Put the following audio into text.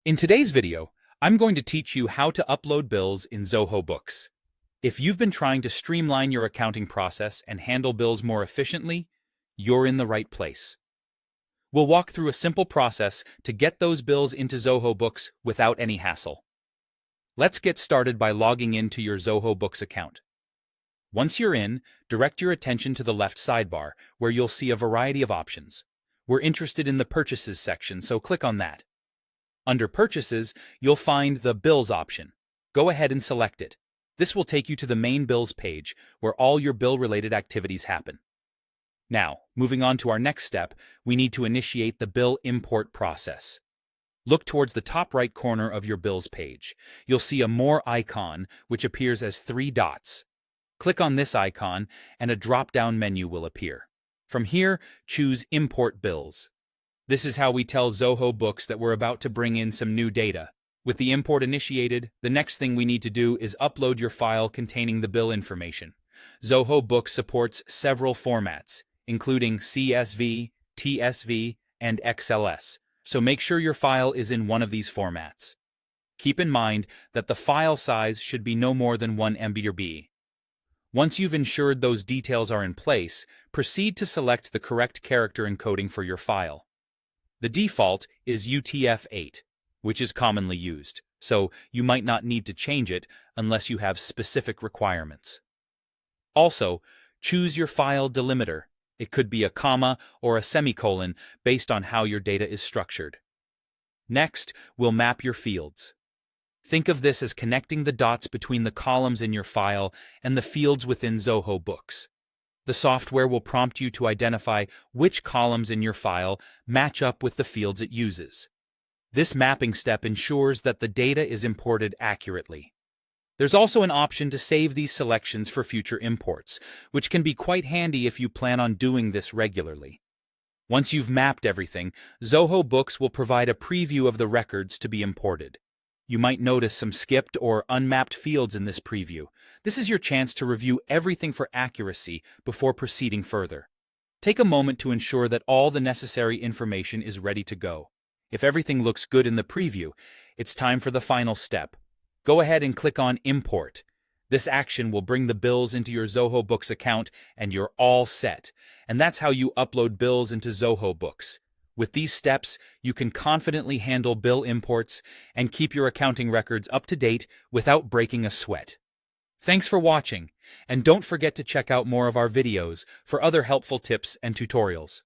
In today's video, I'm going to teach you how to upload bills in Zoho Books. If you've been trying to streamline your accounting process and handle bills more efficiently, you're in the right place. We'll walk through a simple process to get those bills into Zoho Books without any hassle. Let's get started by logging into your Zoho Books account. Once you're in, direct your attention to the left sidebar, where you'll see a variety of options. We're interested in the Purchases section, so click on that. Under Purchases, you'll find the Bills option. Go ahead and select it. This will take you to the main Bills page, where all your bill-related activities happen. Now, moving on to our next step, we need to initiate the bill import process. Look towards the top right corner of your Bills page. You'll see a More icon, which appears as 3 dots. Click on this icon, and a drop-down menu will appear. From here, choose Import Bills. This is how we tell Zoho Books that we're about to bring in some new data. With the import initiated, the next thing we need to do is upload your file containing the bill information. Zoho Books supports several formats, including CSV, TSV, and XLS, so make sure your file is in one of these formats. Keep in mind that the file size should be no more than 1 MB. Once you've ensured those details are in place, proceed to select the correct character encoding for your file. The default is UTF-8, which is commonly used, so you might not need to change it unless you have specific requirements. Also, choose your file delimiter. It could be a comma or a semicolon based on how your data is structured. Next, we'll map your fields. Think of this as connecting the dots between the columns in your file and the fields within Zoho Books. The software will prompt you to identify which columns in your file match up with the fields it uses. This mapping step ensures that the data is imported accurately. There's also an option to save these selections for future imports, which can be quite handy if you plan on doing this regularly. Once you've mapped everything, Zoho Books will provide a preview of the records to be imported. You might notice some skipped or unmapped fields in this preview. This is your chance to review everything for accuracy before proceeding further. Take a moment to ensure that all the necessary information is ready to go. If everything looks good in the preview, it's time for the final step. Go ahead and click on Import. This action will bring the bills into your Zoho Books account and you're all set. And that's how you upload bills into Zoho Books. With these steps, you can confidently handle bill imports and keep your accounting records up to date without breaking a sweat. Thanks for watching, and don't forget to check out more of our videos for other helpful tips and tutorials.